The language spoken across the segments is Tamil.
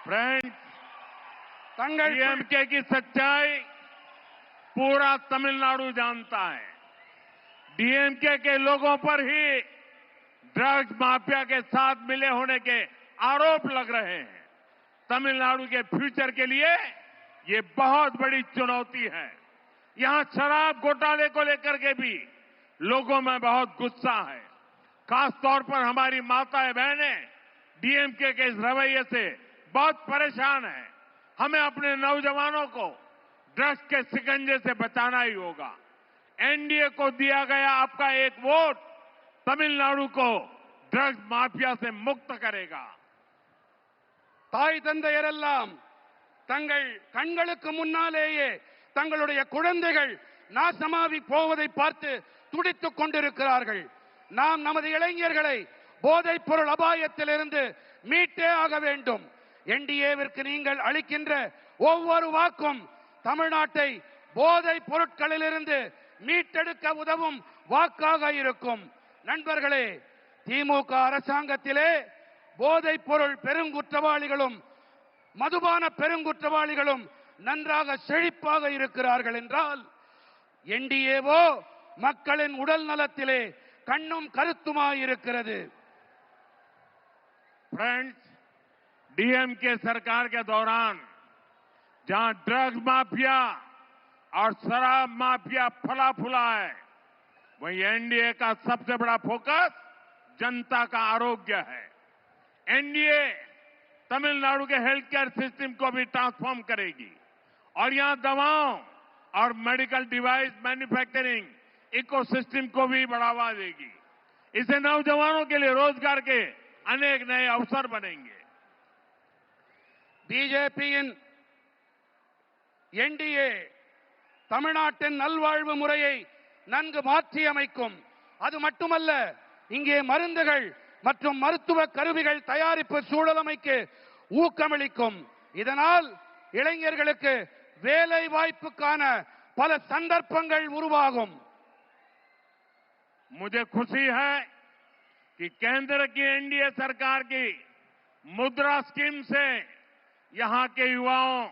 फ्रेंड्स, தங்கள் डीएमके की सच्चाई पूरा तमिलनाडु जानता है। डीएमके के लोगों पर ही ड्रग्स माफिया के साथ मिले होने के आरोप लग रहे हैं। तमिलनाडु के फ्यूचर के लिए ये बहुत बड़ी चुनौती है। यहां शराब घोटाले को लेकर के भी लोगों में बहुत गुस्सा है। खासतौर पर हमारी माताएं बहनें डीएमके के इस रवैये से बहुत परेशान हैं। हमें अपने नौजवानों को ड्रग्स के शिकंजे से बचाना ही होगा। एनडीए को दिया गया आपका एक वोट तमिलनाडु को ड्रग्स माफिया से मुक्त करेगा। தாய் தந்தையரெல்லாம் தங்கள் கண்களுக்கு முன்னாலேயே தங்களுடைய குழந்தைகள் நாசமாகி போவதை பார்த்து துடித்துக் கொண்டிருக்கிறார்கள். நாம் நமது இளைஞர்களை போதைப் பொருள் அபாயத்திலிருந்து மீட்டே ஆக வேண்டும். என்டிஏவிற்கு நீங்கள் அளிக்கின்ற ஒவ்வொரு வாக்கும் தமிழ்நாட்டை போதைப் பொருட்களிலிருந்து மீட்டெடுக்க உதவும் வாக்காக இருக்கும். நண்பர்களே, திமுக அரசாங்கத்திலே போதைப் பொருள் பெருங்குற்றவாளிகளும் மதுபான பெருங்குற்றவாளிகளும் நன்றாக செழிப்பாக இருக்கிறார்கள் என்றால், என்டிஏவோ மக்களின் உடல் நலத்திலே கண்ணும் கருத்துமாயிருக்கிறது. फ्रेंड्स, डीएमके सरकार के दौरान जहां ड्रग्स माफिया और शराब माफिया फला फूला है, वहीं एनडीए का सबसे बड़ा फोकस जनता का आरोग्य है। एनडीए तमिलनाडु के हेल्थ केयर सिस्टम को भी ट्रांसफॉर्म करेगी और यहां दवाओं और मेडिकल डिवाइस मैन्युफैक्चरिंग इकोसिस्टम को भी बढ़ावा देगी। इससे नौजवानों के लिए रोजगार के अनेक नए अवसर बनेंगे। பிஜேபியின் என்டிஏ தமிழ்நாட்டின் நல்வாழ்வு முறையை நன்கு மாற்றி அமைக்கும். அது மட்டுமல்ல, இங்கே மருந்துகள் மற்றும் மருத்துவ கருவிகள் தயாரிப்பு சூழலமைக்கு ஊக்கமளிக்கும். இதனால் இளைஞர்களுக்கு வேலை வாய்ப்புக்கான பல சந்தர்ப்பங்கள் உருவாகும். मुझे खुशी है कि केंद्र की एनडीए सरकार की मुद्रा स्कीम से यहां के युवाओं,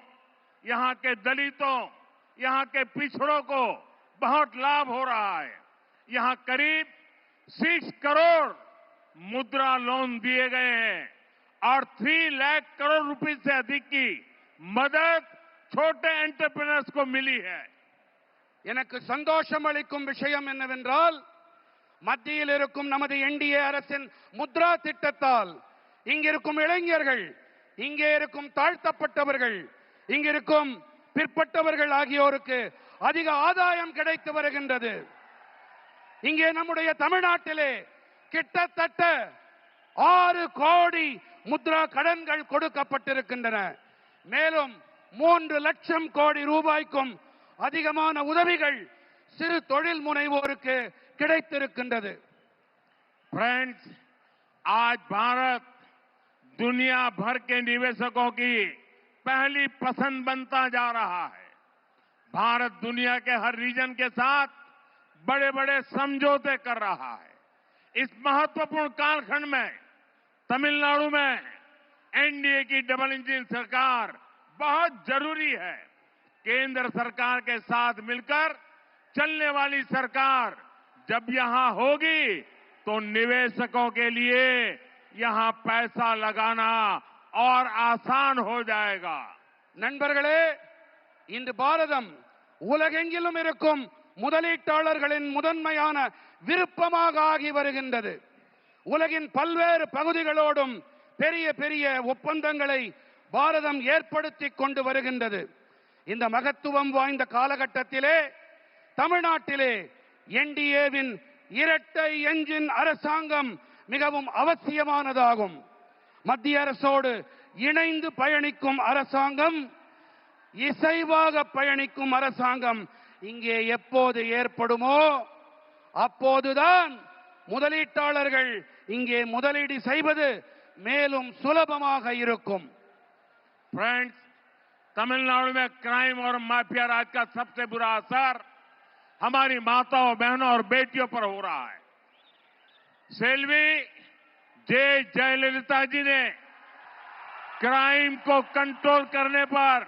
यहां के दलितों, यहां के पिछड़ों को बहुत लाभ हो रहा है। यहां करीब 6 करोड़ मुद्रा लोन दिए गए हैं और 3 लाख करोड़ रुपए से अधिक की मदद छोटे एंटरप्रेन्योर्स को मिली है। எனக்கு சந்தோஷம் அளிக்கும் விஷயம் என்னவென்றால், மத்தியில் இருக்கும் நமது என்டிஏ அரசின் முத்ரா திட்டத்தால் இங்கிருக்கும் இளைஞர்கள், இங்கே இருக்கும் தாழ்த்தப்பட்டவர்கள், இங்கிருக்கும் பிற்பட்டவர்கள் ஆகியோருக்கு அதிக ஆதாயம் கிடைத்து வருகின்றது. இங்கே நம்முடைய தமிழ்நாட்டிலே கிட்டத்தட்ட 6 கோடி முத்ரா கடன்கள் கொடுக்கப்பட்டிருக்கின்றன. மேலும் 3 லட்சம் கோடி ரூபாய்க்கும் அதிகமான உதவிகள் சிறு தொழில் முனைவோருக்கு கிடைத்திருக்கின்றது. फ्रेंड्स, आज भारत दुनिया भर के निवेशकों की पहली पसंद बनता जा रहा है। भारत दुनिया के हर रीजन के साथ बड़े बड़े समझौते कर रहा है। इस महत्वपूर्ण कालखंड में तमिलनाडु में एनडीए की डबल इंजन सरकार बहुत जरूरी है। केंद्र सरकार के साथ मिलकर चलने वाली सरकार जब यहां होगी तो निवेशकों के लिए यहां पैसा लगाना और आसान हो जाएगा। நண்பர்களே, இன்று பாரதம் உலகெங்கிலும் இருக்கும் முதலீட்டாளர்களின் முதன்மையான விருப்பமாக ஆகி வருகின்றது. உலகின் பல்வேறு பகுதிகளோடும் பெரிய பெரிய ஒப்பந்தங்களை பாரதம் ஏற்படுத்திக் கொண்டு வருகின்றது. இந்த மகத்துவம் வாய்ந்த காலகட்டத்திலே தமிழ்நாட்டிலே என்டிஏவின் இரட்டை என்ஜின் அரசாங்கம் மிகவும் அவசியமானதாகும். மத்திய அரசோடு இணைந்து பயணிக்கும் அரசாங்கம், இசைவாக பயணிக்கும் அரசாங்கம் இங்கே எப்போது ஏற்படுமோ அப்போதுதான் முதலீட்டாளர்கள் இங்கே முதலீடு செய்வது மேலும் சுலபமாக இருக்கும். फ्रेंड्स, तमिलनाडु में क्राइम और माफिया राज का सबसे बुरा असर हमारी माताओं, बहनों और बेटियों पर हो रहा है। सेल्वी जे जयललिता जी ने क्राइम को कंट्रोल करने पर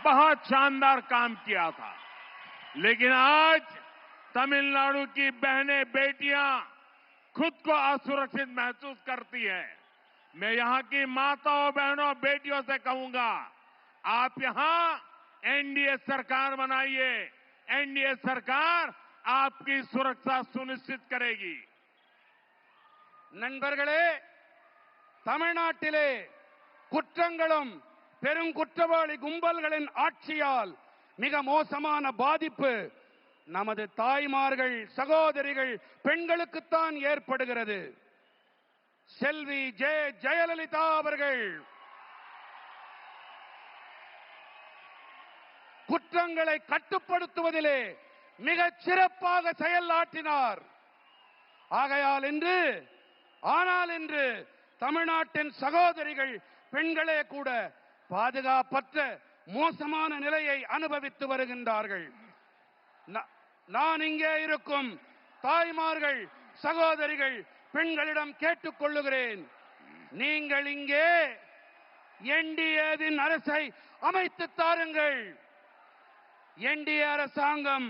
बहुत शानदार काम किया था। लेकिन आज तमिलनाडु की बहनें बेटियां खुद को असुरक्षित महसूस करती हैं। मैं यहां की माताओं बहनों बेटियों से कहूंगा, आप यहां एनडीए सरकार बनाइए। एनडीए सरकार आपकी सुरक्षा सुनिश्चित करेगी। நண்பர்களே, தமிழ்நாட்டிலே குற்றங்களும் பெருங்குற்றவாளி கும்பல்களின் ஆட்சியால் மிக மோசமான பாதிப்பு நமது தாய்மார்கள், சகோதரிகள், பெண்களுக்குத்தான் ஏற்படுகிறது. செல்வி ஜெயலலிதா அவர்கள் குற்றங்களை கட்டுப்படுத்துவதிலே மிகச் சிறப்பாக செயலாற்றினார். ஆகையால் இன்று தமிழ்நாட்டின் சகோதரிகள், பெண்களே கூட பாதுகாப்பற்ற மோசமான நிலையை அனுபவித்து வருகின்றார்கள். நான் இங்கே இருக்கும் தாய்மார்கள், சகோதரிகள், பெண்களிடம் கேட்டுக்கொள்ளுகிறேன், நீங்கள் இங்கே என்டிஏவின் அரசை அமைத்து தாருங்கள். என்டிஏ அரசாங்கம்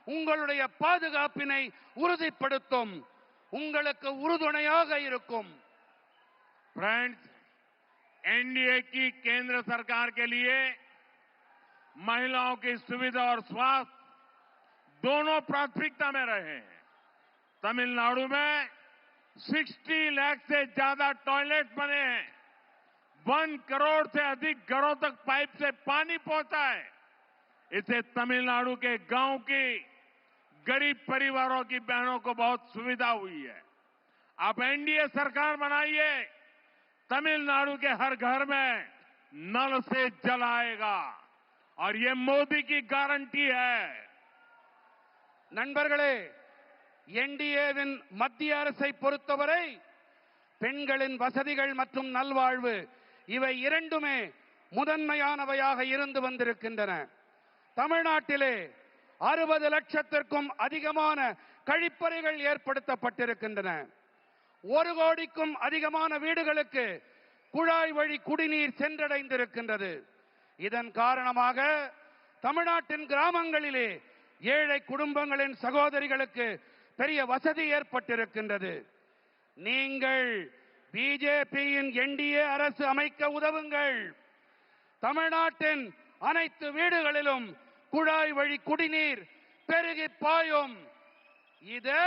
உங்களுடைய பாதுகாப்பினை உறுதிப்படுத்தும், உங்களுக்கு உறுதுணையாக இருக்கும். फ्रेंड्स, एनडीए की केंद्र सरकार के लिए महिलाओं की सुविधा और स्वास्थ्य दोनों प्राथमिकता में रहे हैं। तमिलनाडु में 60 लाख से ज्यादा टॉयलेट बने हैं। 1 करोड़ से अधिक घरों तक पाइप से पानी पहुंचा है। इससे तमिलनाडु के गांव की गरीब परिवारों की बहनों को बहुत सुविधा हुई है। आप एनडीए सरकार बनाइए, तमिलनाडु के हर घर में नल से जल आएगा और ये मोदी की गारंटी है। நண்பர்களே, என்டிஏவின் மத்திய அரசை பொறுத்தவரை பெண்களின் வசதிகள் மற்றும் நல்வாழ்வு இவை இரண்டுமே முதன்மையானவையாக இருந்து வந்திருக்கின்றன. தமிழ்நாட்டிலே 60 லட்சத்திற்கும் அதிகமான கழிப்பறைகள் ஏற்படுத்தப்பட்டிருக்கின்றன. 1 கோடிக்கும் அதிகமான வீடுகளுக்கு குழாய் வழி குடிநீர் சென்றடைந்திருக்கின்றது. இதன் காரணமாக தமிழ்நாட்டின் கிராமங்களிலே ஏழை குடும்பங்களின் சகோதரிகளுக்கு பெரிய வசதி ஏற்பட்டிருக்கின்றது. நீங்கள் பிஜேபியின் என்டிஏ அரசு அமைக்க உதவுங்கள். தமிழ்நாட்டின் அனைத்து வீடுகளிலும் குழாய் வழி குடிநீர் பெருகி பாயும். இது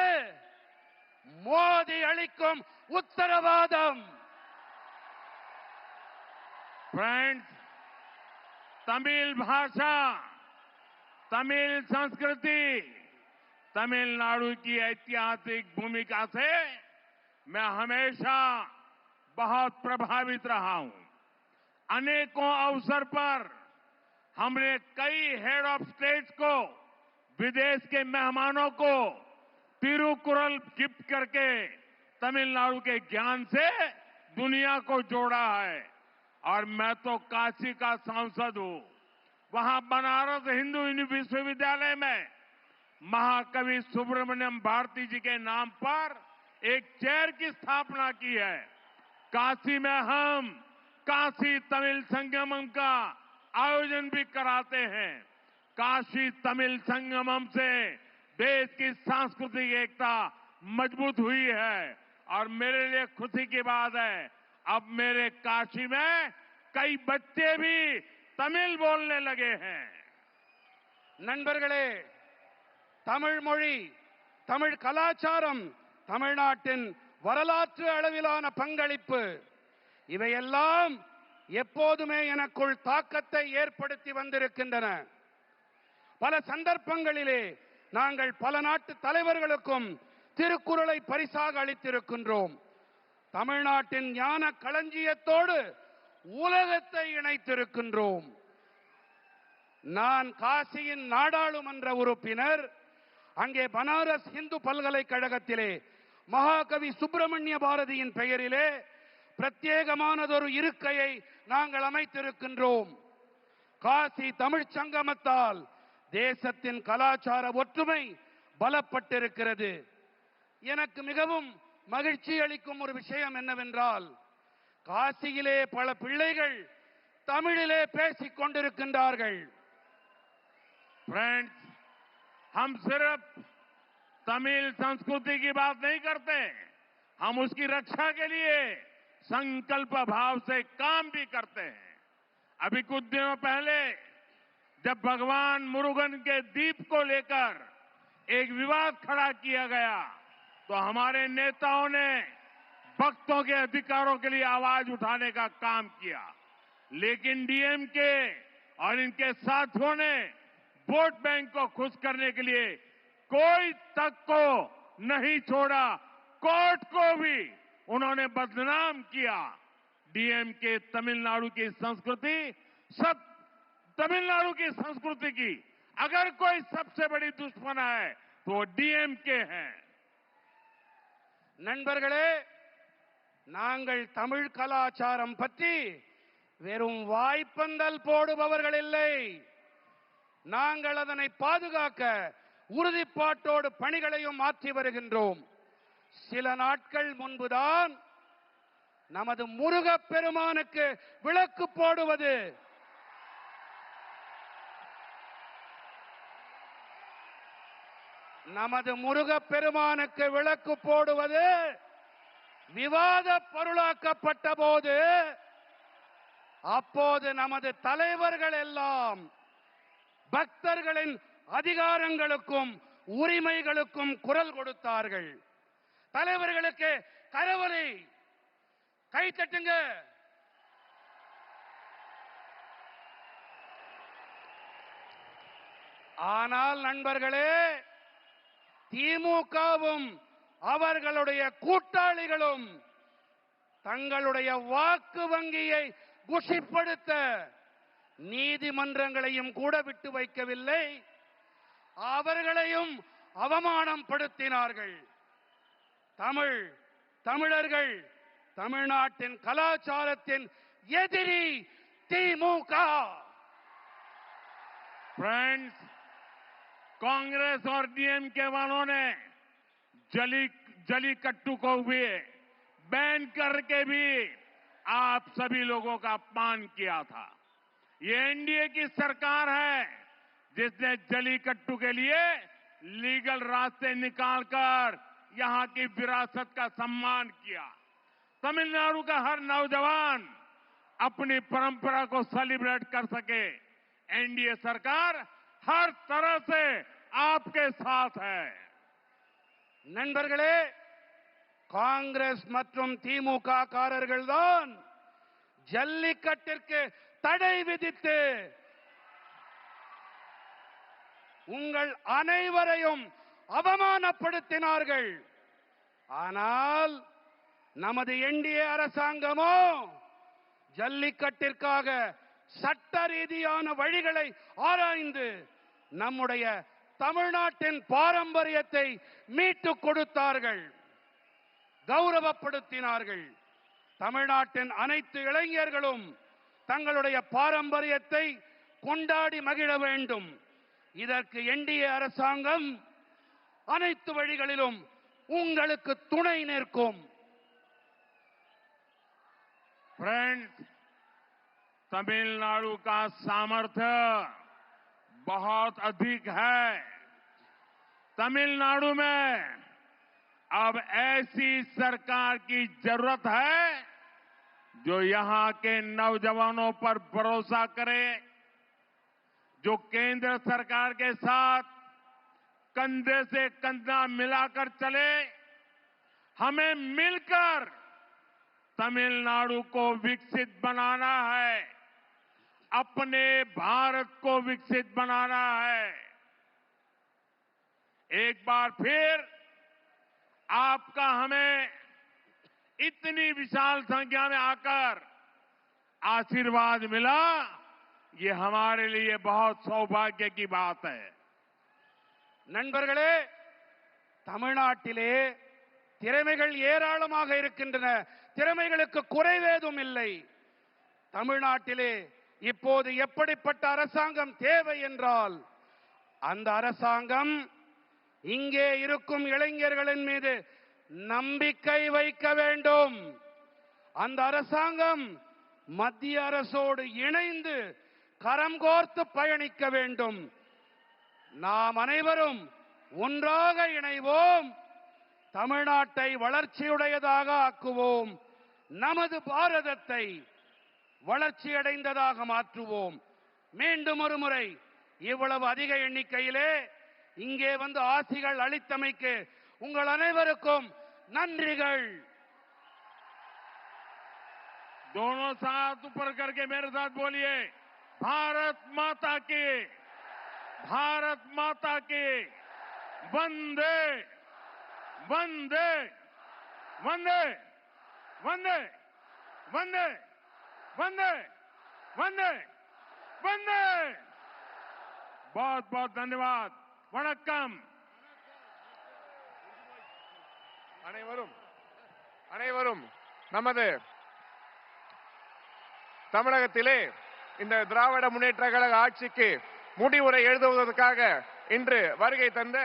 மோடி அளிக்கும் உத்தரவாதம். फ्रेंड्स, तमिल भाषा, तमिल संस्कृति, तमिलनाडु की ऐतिहासिक भूमिका से मैं हमेशा बहुत प्रभावित रहा हूं। अनेकों अवसर पर हमने कई हेड ऑफ स्टेट्स को, विदेश के मेहमानों को तिरुकुरल गिफ्ट करके तमिलनाडु के ज्ञान से दुनिया को जोड़ा है। और मैं तो काशी का सांसद हूं। वहां बनारस हिंदू विश्वविद्यालय में महाकवि सुब्रमण्यम भारती जी के नाम पर एक चेयर की स्थापना की है। काशी में हम काशी तमिल संगमम का आयोजन भी कराते हैं। काशी तमिल संगमम से देश की सांस्कृतिक एकता मजबूत हुई है और मेरे लिए खुशी की बात है, अब मेरे काशी में कई बच्चे भी तमिल बोलने लगे हैं। நண்பர்களே, தமிழ் மொழி, தமிழ் கலாச்சாரம், தமிழ்நாட்டின் வரலாற்று அளவிலான பங்களிப்பு இவையெல்லாம் எப்போதுமே எனக்குள் தாக்கத்தை ஏற்படுத்தி வந்திருக்கின்றன. பல சந்தர்ப்பங்களிலே நாங்கள் பல நாட்டு தலைவர்களுக்கும் திருக்குறளை பரிசாக அளித்திருக்கின்றோம். தமிழ்நாட்டின் ஞான களஞ்சியத்தோடு உலகத்தை இணைத்திருக்கின்றோம். நான் காசியின் நாடாளுமன்ற உறுப்பினர். அங்கே பனாரஸ் இந்து பல்கலைக்கழகத்திலே மகாகவி சுப்பிரமணிய பாரதியின் பெயரிலே பிரத்யேகமானதொரு இருக்கையை நாங்கள் அமைத்திருக்கின்றோம். காசி தமிழ்ச் சங்கமத்தால் தேசத்தின் கலாச்சார ஒற்றுமை பலப்பட்டிருக்கிறது. எனக்கு மிகவும் மகிழ்ச்சி அளிக்கும் ஒரு விஷயம் என்னவென்றால், காசியிலே பல பிள்ளைகள் தமிழிலே பேசிக் கொண்டிருக்கின்றார்கள். फ्रेंड्स, हम सिर्फ तमिल संस्कृति की बात नहीं करते, हम उसकी रक्षा के लिए संकल्प भाव से काम भी करते हैं। अभी कुछ दिनों पहले जब भगवान मुरुगन के दीप को लेकर एक विवाद खड़ा किया गया तो हमारे नेताओं ने भक्तों के अधिकारों के लिए आवाज उठाने का काम किया, लेकिन डीएमके और इनके साथियों ने वोट बैंक को खुश करने के लिए कोई तक को नहीं छोड़ा, कोर्ट को भी उन्होंने बदनाम किया। डीएमके तमिलनाडु की संस्कृति, सब तमिलनाडु की संस्कृति की अगर कोई सबसे बड़ी दुश्मन है तो वो डीएमके है। நண்பர்களே, நாங்கள் தமிழ் கலாச்சாரம் பற்றி வெறும் வாய்ப்பந்தல் போடுபவர்கள் இல்லை. நாங்கள் அதனை பாதுகாக்க உறுதிப்பாட்டோடு பணிகளையும் மாற்றி வருகின்றோம். சில நாட்கள் முன்புதான் நமது முருகப்பெருமானுக்கு விளக்கு போடுவது, விவாத பொருளாக்கப்பட்ட போது அப்போது நமது தலைவர்கள் எல்லாம் பக்தர்களின் அதிகாரங்களுக்கும் உரிமைகளுக்கும் குரல் கொடுத்தார்கள். தலைவர்களுக்கு கரவொலி, கை தட்டுங்க. ஆனால் நண்பர்களே, திமுகவும் அவர்களுடைய கூட்டாளிகளும் தங்களுடைய வாக்கு வங்கியை குஷிப்படுத்த நீதிமன்றங்களையும் கூட விட்டு வைக்கவில்லை, அவர்களையும் அவமானம் படுத்தினார்கள். தமிழர்கள் தமிழ்நாட்டின் கலாச்சாரத்தின் எதிரி திமுக. फ्रेंड्स, कांग्रेस और डीएमके वालों ने जलीकट्टू को भी बैन करके भी आप सभी लोगों का अपमान किया था। ये एनडीए की सरकार है जिसने जलीकट्टू के लिए लीगल रास्ते निकालकर यहां की विरासत का सम्मान किया। तमिलनाडु का हर नौजवान अपनी परंपरा को सेलिब्रेट कर सके, एनडीए सरकार हर तरह से आपके साथ है। நண்பர்களே, காங்கிரஸ் மற்றும் திமுக காரர்கள் தான் ஜல்லிக்கட்டிற்கு தடை விதித்து உங்கள் அனைவரையும் அவமானப்படுத்தினார்கள். ஆனால் நமது என்டிஏ அரசாங்கமோ ஜல்லிக்கட்டிற்காக சட்ட ரீதியான வழிகளை ஆராய்ந்து நம்முடைய தமிழ்நாட்டின் பாரம்பரியத்தை மீட்டுக் கொடுத்தார்கள், கௌரவப்படுத்தினார்கள். தமிழ்நாட்டின் அனைத்து இளைஞர்களும் தங்களுடைய பாரம்பரியத்தை கொண்டாடி மகிழ வேண்டும். இதற்கு என்டிஏ அரசாங்கம் அனைத்து வழிகளிலும் உங்களுக்கு துணை நிற்கும். फ्रेंड्स, तमिलनाडु का सामर्थ्य बहुत अधिक है। तमिलनाडु में अब ऐसी सरकार की जरूरत है जो यहां के नौजवानों पर भरोसा करे, जो केंद्र सरकार के साथ कंधे से कंधा मिलाकर चले। हमें मिलकर तमिलनाडु को विकसित बनाना है, अपने भारत को विकसित बनाना है। एक बार फिर आपका हमें इतनी विशाल संख्या में आकर आशीर्वाद मिला, ये हमारे लिए बहुत सौभाग्य की बात है। நண்பர்களே, தமிழ்நாட்டிலே திறமைகள் ஏராளமாக இருக்கின்றன. திறமைகளுக்கு குறைவேதும் இல்லை. தமிழ்நாட்டிலே இப்போது எப்படிப்பட்ட அரசாங்கம் தேவை என்றால், அந்த அரசாங்கம் இங்கே இருக்கும் இளைஞர்களின் மீது நம்பிக்கை வைக்க வேண்டும். அந்த அரசாங்கம் மத்திய அரசோடு இணைந்து கரம் கோர்த்து பயணிக்க வேண்டும். நாம் அனைவரும் ஒன்றாக இணைவோம், தமிழ்நாட்டை வளர்ச்சியுடையதாக ஆக்குவோம், நமது பாரதத்தை வளர்ச்சியடைந்ததாக மாற்றுவோம். மீண்டும் ஒரு முறை இவ்வளவு அதிக எண்ணிக்கையிலே இங்கே வந்து ஆசிகள் அளித்தமைக்கு உங்கள் அனைவருக்கும் நன்றிகள். दोनों साथ ऊपर करके मेरे साथ बोलिए, भारत माता की, भारत माता की, वंदे वंदे वंदे वंदे वंदे वंदे वंदे वंदे। बहुत बहुत धन्यवाद. वणक्कम. அனைவரும் நமது தமிழகத்திலே இந்த திராவிட முன்னேற்ற கழக ஆட்சிக்கு முடிவுரை எழுதுவதற்காக இன்று வருகை தந்த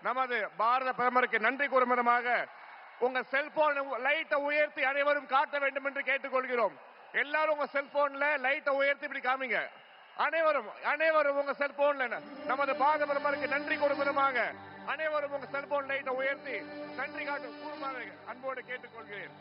நமது பாரத பிரதமருக்கு நன்றி கூறும் விதமாக உங்க செல்போன் லைட்டை உயர்த்தி அனைவரும் காட்ட வேண்டும் என்று கேட்டுக்கொள்கிறோம். எல்லாரும் உங்க செல்போன்ல லைட்டை உயர்த்தி இப்படி காமிங்க. அனைவரும் உங்க செல்போன்ல நமது பாரத பிரதமருக்கு நன்றி கூறும் விதமாக அனைவரும் உங்க செல்போன் லைட்டை உயர்த்தி நன்றி காட்டும் கூறுமாறு அன்போடு கேட்டுக்கொள்கிறேன்.